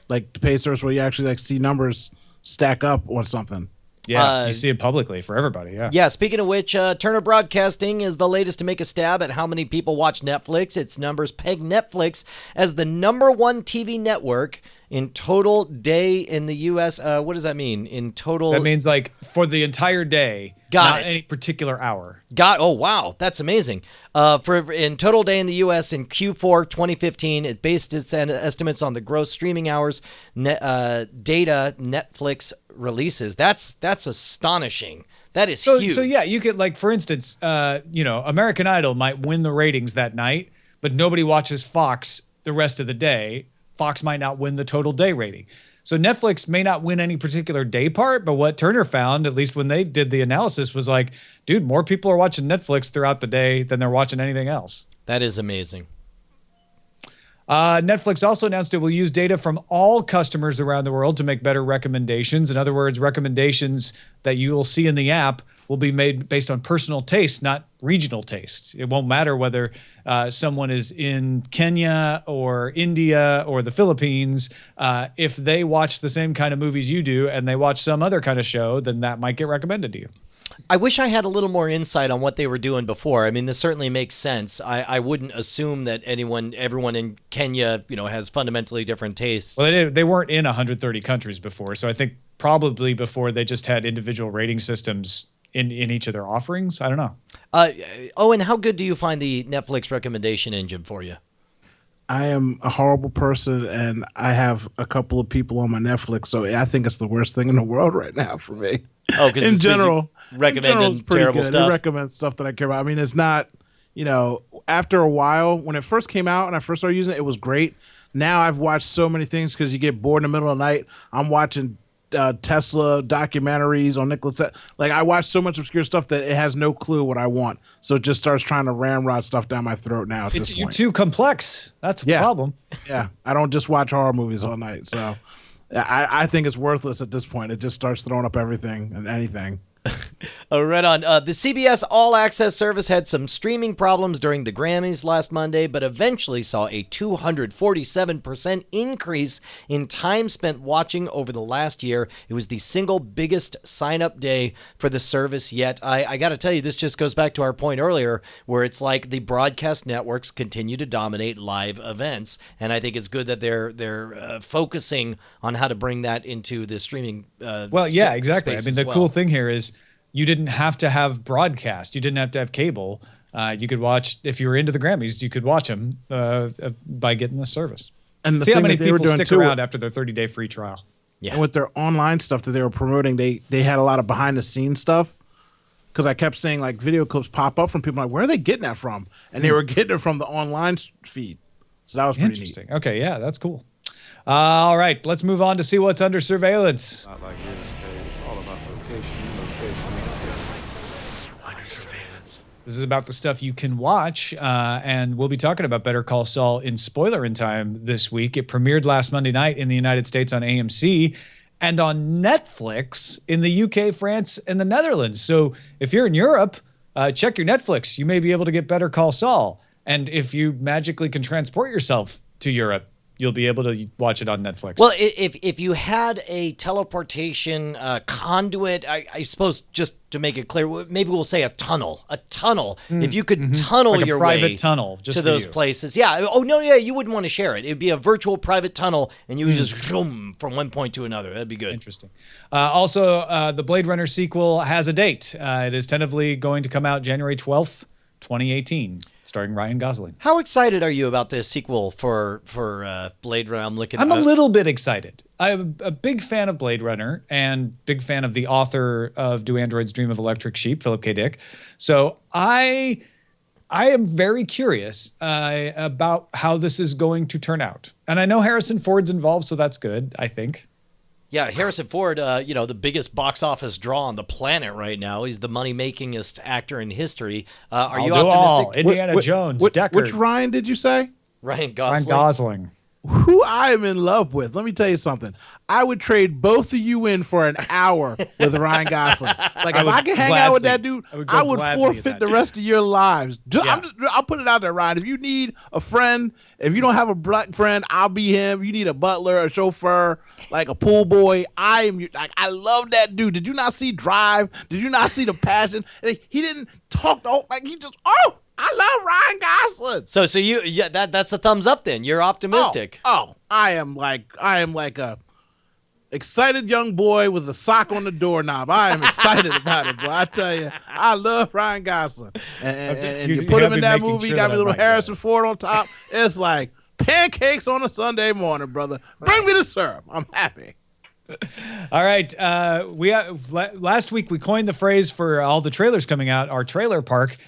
like the paid service where you actually see numbers stack up on something. Yeah, you see it publicly for everybody, yeah. Yeah, speaking of which, Turner Broadcasting is the latest to make a stab at how many people watch Netflix. Its numbers peg Netflix as the #1 TV network in total day in the U.S. What does that mean? In total? That means like for the entire day, not any particular hour. Oh, wow. That's amazing. In total day in the U.S. in Q4 2015, it based its estimates on the gross streaming hours data Netflix releases. That's astonishing. That is huge. So yeah, you could, like, for instance, American Idol might win the ratings that night, but nobody watches Fox the rest of the day. Fox might not win the total day rating. So Netflix may not win any particular day part, but what Turner found, at least when they did the analysis, was like, dude, more people are watching Netflix throughout the day than they're watching anything else. That is amazing. Netflix also announced it will use data from all customers around the world to make better recommendations. In other words, recommendations that you will see in the app will be made based on personal taste, not regional tastes. It won't matter whether someone is in Kenya or India or the Philippines. If they watch the same kind of movies you do and they watch some other kind of show, then that might get recommended to you. I wish I had a little more insight on what they were doing before. I mean, this certainly makes sense. I wouldn't assume that everyone in Kenya, has fundamentally different tastes. Well, they weren't in 130 countries before, so I think probably before they just had individual rating systems in each of their offerings. I don't know. Owen, how good do you find the Netflix recommendation engine for you? I am a horrible person, and I have a couple of people on my Netflix, so I think it's the worst thing in the world right now for me. Oh, because in general, recommending terrible stuff. It recommends stuff that I care about. I mean, it's not, after a while, when it first came out and I first started using it, it was great. Now I've watched so many things because you get bored in the middle of the night. I'm watching Tesla documentaries on Nikola Tesla. Like, I watch so much obscure stuff that it has no clue what I want. So it just starts trying to ramrod stuff down my throat now at this point. You're too complex. That's a problem. Yeah. I don't just watch horror movies all night. So I think it's worthless at this point. It just starts throwing up everything and anything. Right on. The CBS All Access service had some streaming problems during the Grammys last Monday, but eventually saw a 247% increase in time spent watching over the last year. It was the single biggest sign-up day for the service yet. I got to tell you, this just goes back to our point earlier, where it's like the broadcast networks continue to dominate live events, and I think it's good that they're focusing on how to bring that into the streaming. Well, yeah, exactly. I mean, the cool thing here is you didn't have to have broadcast. You didn't have to have cable. You could watch, if you were into the Grammys, you could watch them by getting this service. And see how many people stick around after their 30-day free trial. Yeah. And with their online stuff that they were promoting, they had a lot of behind-the-scenes stuff. Because I kept seeing, like, video clips pop up from people, like, where are they getting that from? And they were getting it from the online feed. So that was pretty interesting. Neat. Okay, yeah, that's cool. All right, let's move on to see what's under surveillance. Not like real estate. It's all about location. Under surveillance. This is about the stuff you can watch, and we'll be talking about Better Call Saul in spoiler in time this week. It premiered last Monday night in the United States on AMC and on Netflix in the UK, France, and the Netherlands. So if you're in Europe, check your Netflix. You may be able to get Better Call Saul. And if you magically can transport yourself to Europe, you'll be able to watch it on Netflix. Well, if you had a teleportation conduit, I suppose, just to make it clear, maybe we'll say a tunnel. If you could tunnel like a your private way tunnel just to for those you. places. Yeah. Oh, no, yeah, you wouldn't want to share it. It'd be a virtual private tunnel, and you would just zoom from one point to another. That'd be good. Interesting. Also, the Blade Runner sequel has a date. It is tentatively going to come out January 12th, 2018, starring Ryan Gosling. How excited are you about this sequel for Blade Runner? I'm a little bit excited. I'm a big fan of Blade Runner and big fan of the author of Do Androids Dream of Electric Sheep, Philip K. Dick. So I am very curious about how this is going to turn out. And I know Harrison Ford's involved, so that's good, I think. Yeah, Harrison Ford, the biggest box office draw on the planet right now. He's the money-makingest actor in history. Are you optimistic? Indiana Jones, Deckard. Which Ryan did you say? Ryan Gosling. Ryan Gosling. Who I am in love with. Let me tell you something. I would trade both of you in for an hour with Ryan Gosling. Like, if I could hang out with that dude, I would forfeit the rest of your lives. I'll put it out there, Ryan. If you need a friend, if you don't have a black friend, I'll be him. You need a butler, a chauffeur, like a pool boy. I love that dude. Did you not see Drive? Did you not see The Passion? He didn't talk he just, I love Ryan Gosling. So that's a thumbs up then. You're optimistic. I am like a excited young boy with a sock on the doorknob. I am excited about it, boy. I tell you, I love Ryan Gosling. And you put him in that movie, you got me a little Harrison Ford on top. It's like pancakes on a Sunday morning, brother. Bring me the syrup. I'm happy. All right. Last week we coined the phrase for all the trailers coming out, our trailer park.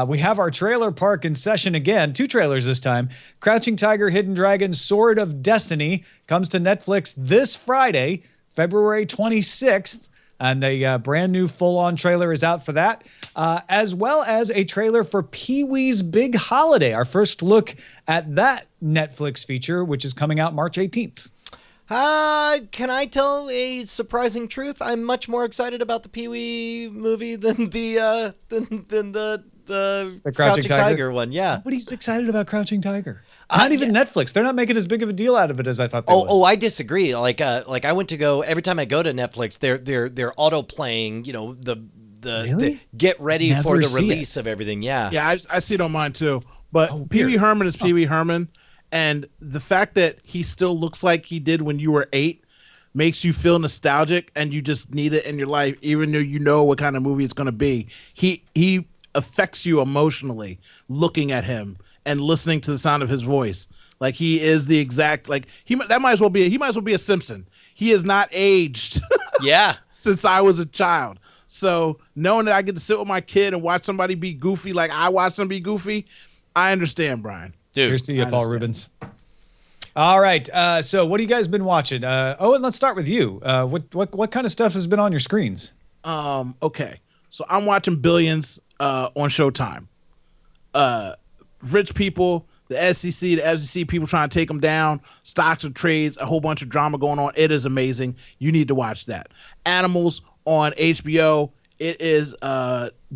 We have our trailer park in session again. 2 trailers this time. Crouching Tiger, Hidden Dragon, Sword of Destiny comes to Netflix this Friday, February 26th. And the brand new full-on trailer is out for that, as well as a trailer for Pee-wee's Big Holiday, our first look at that Netflix feature, which is coming out March 18th. Can I tell a surprising truth? I'm much more excited about the Pee-wee movie than the Crouching Tiger one. Yeah. Nobody's excited about Crouching Tiger. Not even Netflix. They're not making as big of a deal out of it as I thought they would. Oh, I disagree. Like I went to go every time I go to Netflix, they're auto playing. The get ready for the release of everything. Yeah. Yeah, I see it on mine too. But Pee Wee Herman is Pee Wee Herman, and the fact that he still looks like he did when you were 8 makes you feel nostalgic, and you just need it in your life, even though you know what kind of movie it's going to be. He affects you emotionally looking at him and listening to the sound of his voice. Like, he is the exact, like, he might as well be a Simpson. He is not aged. Yeah. Since I was a child. So knowing that I get to sit with my kid and watch somebody be goofy like I watch them be goofy, I understand, Brian. Dude, here's to you, Paul Rubens. All right. So what have you guys been watching? Owen, let's start with you. What kind of stuff has been on your screens? Okay. So I'm watching Billions on Showtime. Rich people, the SEC, the FCC, people trying to take them down, stocks and trades, a whole bunch of drama going on. It is amazing. You need to watch that. Animals on HBO. It is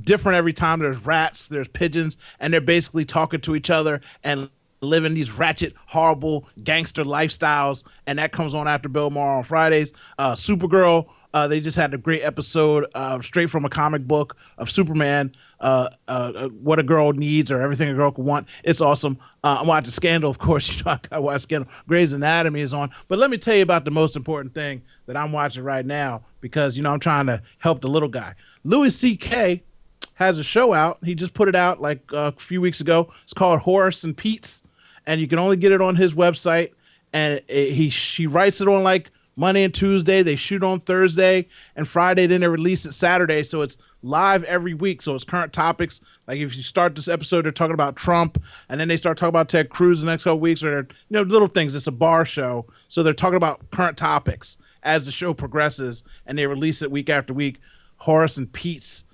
different every time. There's rats, there's pigeons, and they're basically talking to each other and living these ratchet, horrible gangster lifestyles, and that comes on after Bill Maher on Fridays. Supergirl, they just had a great episode straight from a comic book of Superman, what a girl needs or everything a girl could want. It's awesome. I'm watching Scandal, of course. I watch Scandal. Grey's Anatomy is on. But let me tell you about the most important thing that I'm watching right now, because, I'm trying to help the little guy. Louis C.K. has a show out. He just put it out like a few weeks ago. It's called Horace and Pete's, and you can only get it on his website. And she writes it on like Monday and Tuesday. They shoot on Thursday and Friday. Then they release it Saturday. So it's live every week. So it's current topics. Like if you start this episode, they're talking about Trump, and then they start talking about Ted Cruz the next couple weeks, or little things. It's a bar show. So they're talking about current topics as the show progresses, and they release it week after week. Horace and Pete's.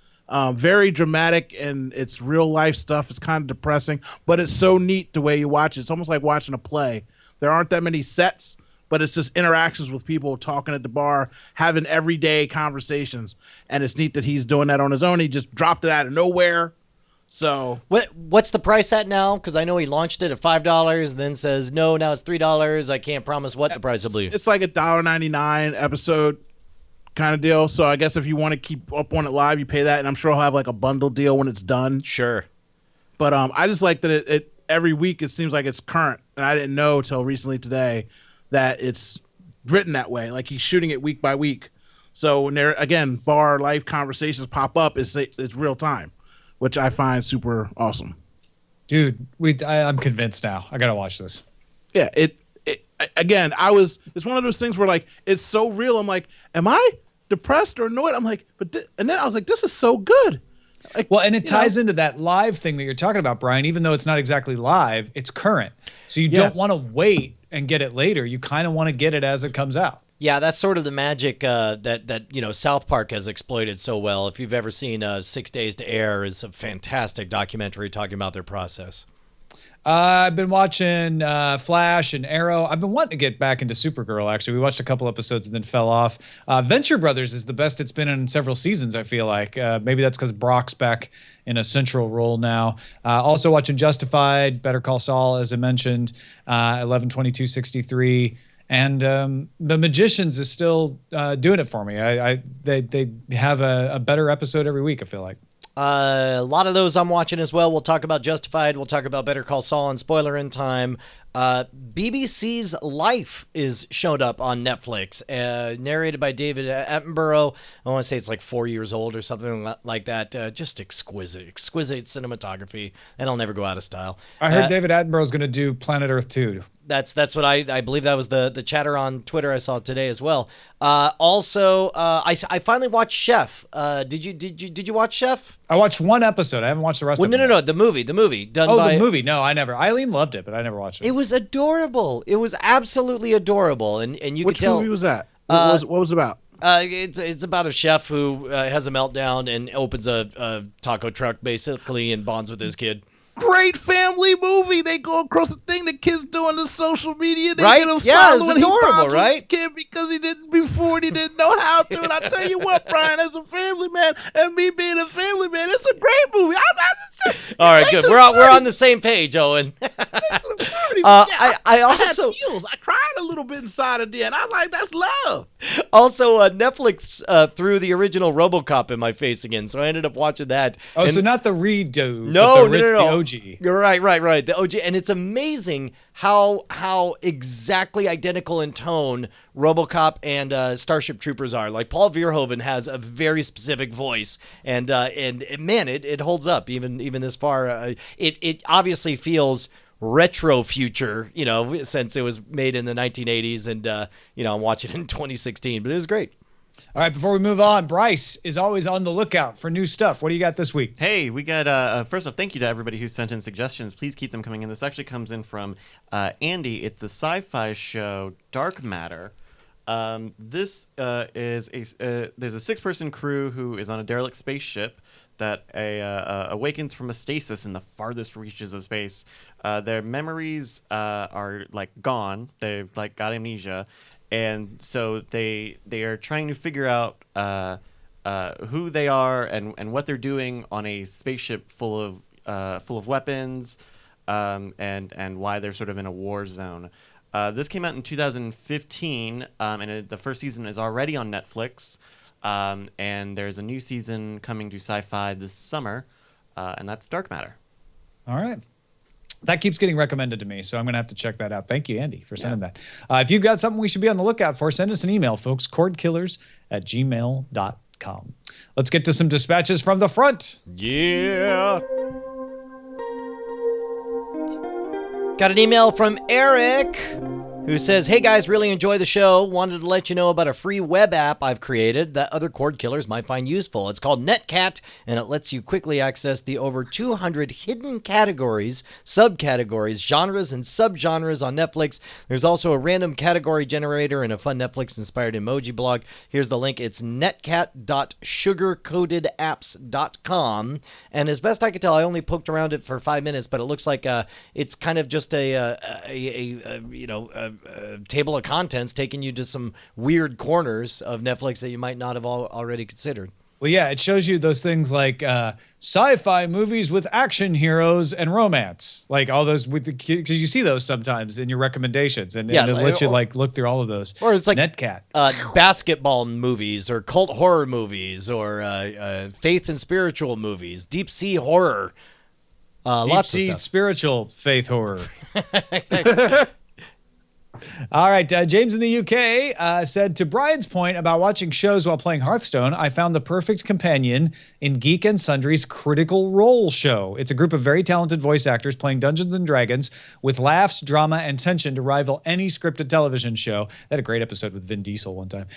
Very dramatic, and it's real life stuff. It's kind of depressing, but it's so neat the way you watch it. It's almost like watching a play. There aren't that many sets, but it's just interactions with people talking at the bar, having everyday conversations. And it's neat that he's doing that on his own. He just dropped it out of nowhere. So what's the price at now? Because I know he launched it at $5 and then says, no, now it's $3. I can't promise what the price will be. It's like $1.99 episode kind of deal. So I guess if you want to keep up on it live, you pay that. And I'm sure he'll have like a bundle deal when it's done. Sure. But I just like that it every week it seems like it's current. And I didn't know till recently today that it's written that way. Like he's shooting it week by week. So when there, again, bar life conversations pop up, it's real time, which I find super awesome. Dude, I'm convinced now. I gotta watch this. Yeah, again, it's one of those things where like it's so real. I'm like, am I depressed or annoyed? I'm like, and then I was like, this is so good. Like, well, and it ties into that live thing that you're talking about, Brian. Even though it's not exactly live, it's current. So you don't want to wait and get it later. You kind of want to get it as it comes out. Yeah, that's sort of the magic that South Park has exploited so well. If you've ever seen 6 Days to Air, is a fantastic documentary talking about their process. I've been watching Flash and Arrow. I've been wanting to get back into Supergirl, actually. We watched a couple episodes and then fell off. Venture Brothers is the best it's been in several seasons, I feel like. Maybe that's because Brock's back in a central role now. Also watching Justified, Better Call Saul, as I mentioned, 11/22/63. And The Magicians is still doing it for me. They have a better episode every week, I feel like. A lot of those I'm watching as well. We'll talk about Justified. We'll talk about Better Call Saul and Spoiler in time. BBC's Life is showed up on Netflix, narrated by David Attenborough. I want to say it's like 4 years old or something like that. Just exquisite cinematography, and I'll never go out of style. I heard David Attenborough is going to do Planet Earth 2. That's what I believe. That was the chatter on Twitter I saw today as well. Also, I finally watched Chef. Did you watch Chef? I watched one episode. I haven't watched the rest of it. No, the movie done by... the movie. No, I never. Eileen loved it, but I never watched it. It was adorable. It was absolutely adorable, and you could tell. Which movie was that? What was it about? It's about a chef who has a meltdown and opens a taco truck basically and bonds with his kid. Great family movie. They go across the thing the kids do on the social media. They right? get him Yeah, it's following. adorable, He right? His kid because he didn't before and he didn't know how to. And I tell you what, Brian, as a family man and me being a family man, it's a great movie. All right, good. We're on the same page, Owen. I also had feels. I cried a little bit inside of there, and I'm like, that's love. Also, Netflix threw the original RoboCop in my face again, so I ended up watching that. Oh, so not the redo. No. The OG. You're right. The OG, and it's amazing how exactly identical in tone RoboCop and Starship Troopers are. Like Paul Verhoeven has a very specific voice, and man, it holds up even this far. It obviously feels retro future, since it was made in the 1980s, and I'm watching it in 2016, but it was great. All right, before we move on, Bryce is always on the lookout for new stuff. What do you got this week? Hey, we got, first off, thank you to everybody who sent in suggestions. Please keep them coming in. This actually comes in from Andy. It's the sci-fi show Dark Matter. This is there's a 6-person crew who is on a derelict spaceship that awakens from a stasis in the farthest reaches of space. Their memories are like gone. They've like got amnesia. And so they are trying to figure out who they are and what they're doing on a spaceship full of weapons, and why they're sort of in a war zone. This came out in 2015, and the first season is already on Netflix. And there's a new season coming to Sci-Fi this summer, and that's Dark Matter. All right. That keeps getting recommended to me, so I'm going to have to check that out. Thank you, Andy, for sending that. If you've got something we should be on the lookout for, send us an email, folks, cordkillers@gmail.com. Let's get to some dispatches from the front. Yeah. Got an email from Eric, who says, hey guys, really enjoy the show. Wanted to let you know about a free web app I've created that other cord killers might find useful. It's called Netcat, and it lets you quickly access the over 200 hidden categories, subcategories, genres, and subgenres on Netflix. There's also a random category generator and a fun Netflix-inspired emoji blog. Here's the link. It's netcat.sugarcoatedapps.com. And as best I could tell, I only poked around it for 5 minutes, but it looks like it's kind of just a table of contents taking you to some weird corners of Netflix that you might not have already considered. Well, yeah, it shows you those things like sci-fi movies with action heroes and romance, like all those with the because you see those sometimes in your recommendations, and it lets you like look through all of those. Or it's like Netcat, basketball movies, or cult horror movies, or faith and spiritual movies, deep sea horror, lots of stuff. Spiritual faith horror. All right, James in the UK said, to Brian's point about watching shows while playing Hearthstone, I found the perfect companion in Geek and Sundry's Critical Role show. It's a group of very talented voice actors playing Dungeons and Dragons with laughs, drama, and tension to rival any scripted television show. They had a great episode with Vin Diesel one time.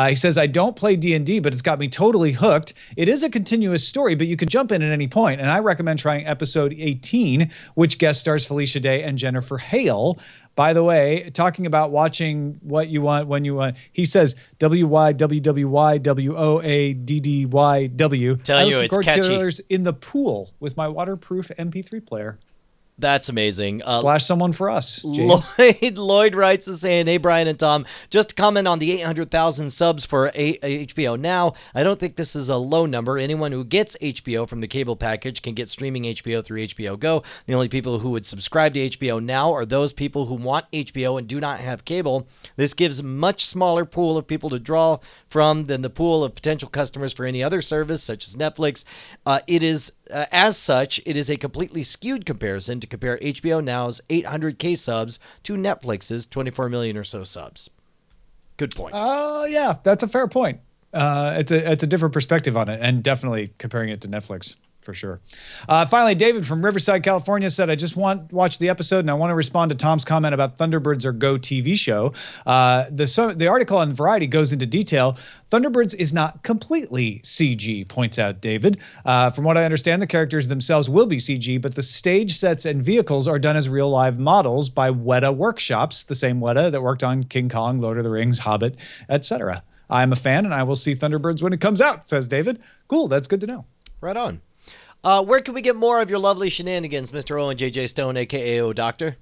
He says, I don't play D&D, but it's got me totally hooked. It is a continuous story, but you can jump in at any point, and I recommend trying episode 18, which guest stars Felicia Day and Jennifer Hale. By the way, talking about watching what you want when you want, he says WYWWYWOADDYW. Telling you, it's catchy. Cordkillers in the pool with my waterproof MP3 player. That's amazing. Splash someone for us, James. Lloyd writes and saying, hey, Brian and Tom, just to comment on the 800,000 subs for HBO Now. I don't think this is a low number. Anyone who gets HBO from the cable package can get streaming HBO through HBO Go. The only people who would subscribe to HBO Now are those people who want HBO and do not have cable. This gives a much smaller pool of people to draw from than the pool of potential customers for any other service, such as Netflix. As such, it is a completely skewed comparison to compare HBO Now's 800K subs to Netflix's 24 million or so subs. Good point. Yeah, that's a fair point. It's a different perspective on it, and definitely comparing it to Netflix. For sure. Finally, David from Riverside, California said, I just watch the episode and I want to respond to Tom's comment about Thunderbirds or Go TV show. The article on Variety goes into detail. Thunderbirds is not completely CG, points out David. From what I understand, the characters themselves will be CG, but the stage sets and vehicles are done as real live models by Weta Workshops, the same Weta that worked on King Kong, Lord of the Rings, Hobbit, etc. I'm a fan and I will see Thunderbirds when it comes out, says David. Cool, that's good to know. Right on. Where can we get more of your lovely shenanigans, Mr. Owen JJ Stone, a.k.a. O Doctor?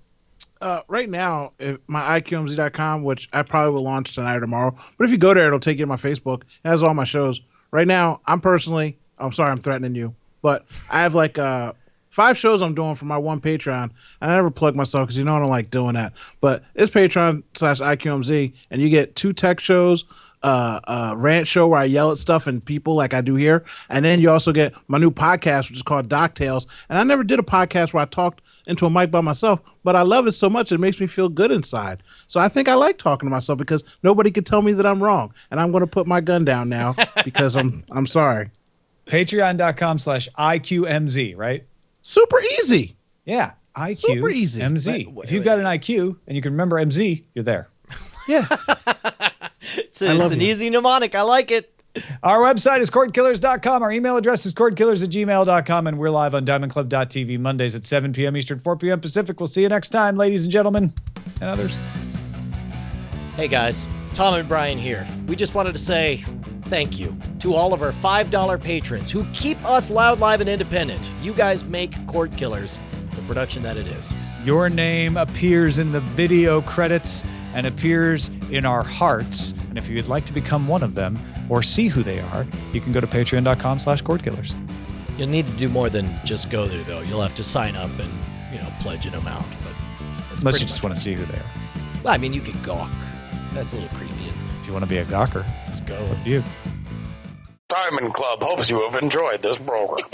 Right now, my IQMZ.com, which I probably will launch tonight or tomorrow. But if you go there, it'll take you to my Facebook. It has all my shows. Right now, I'm sorry I'm threatening you, but I have like 5 shows I'm doing for my one Patreon. I never plug myself because I don't like doing that. But it's Patreon/IQMZ, and you get 2 tech shows, a rant show where I yell at stuff and people like I do here. And then you also get my new podcast, which is called Doc Tales. And I never did a podcast where I talked into a mic by myself, but I love it so much it makes me feel good inside. So I think I like talking to myself because nobody can tell me that I'm wrong. And I'm going to put my gun down now because I'm sorry. Patreon.com/IQMZ, right? Super easy. Yeah. IQ. Super easy. MZ. If you've got an IQ and you can remember MZ, you're there. Yeah. It's an easy mnemonic. I like it. Our website is cordkillers.com. Our email address is cordkillers@gmail.com. And we're live on diamondclub.tv Mondays at 7 p.m. Eastern, 4 p.m. Pacific. We'll see you next time, ladies and gentlemen, and others. Hey, guys. Tom and Brian here. We just wanted to say thank you to all of our $5 patrons who keep us loud, live, and independent. You guys make Cordkillers the production that it is. Your name appears in the video credits and appears in our hearts. And if you'd like to become one of them or see who they are, you can go to patreon.com/cordkillers. You'll need to do more than just go there, though. You'll have to sign up and, pledge an amount. But unless you just want to see who they are. Well, I mean, you could gawk. That's a little creepy, isn't it? If you want to be a gawker, let's go. It's up to you. Diamond Club hopes you have enjoyed this program.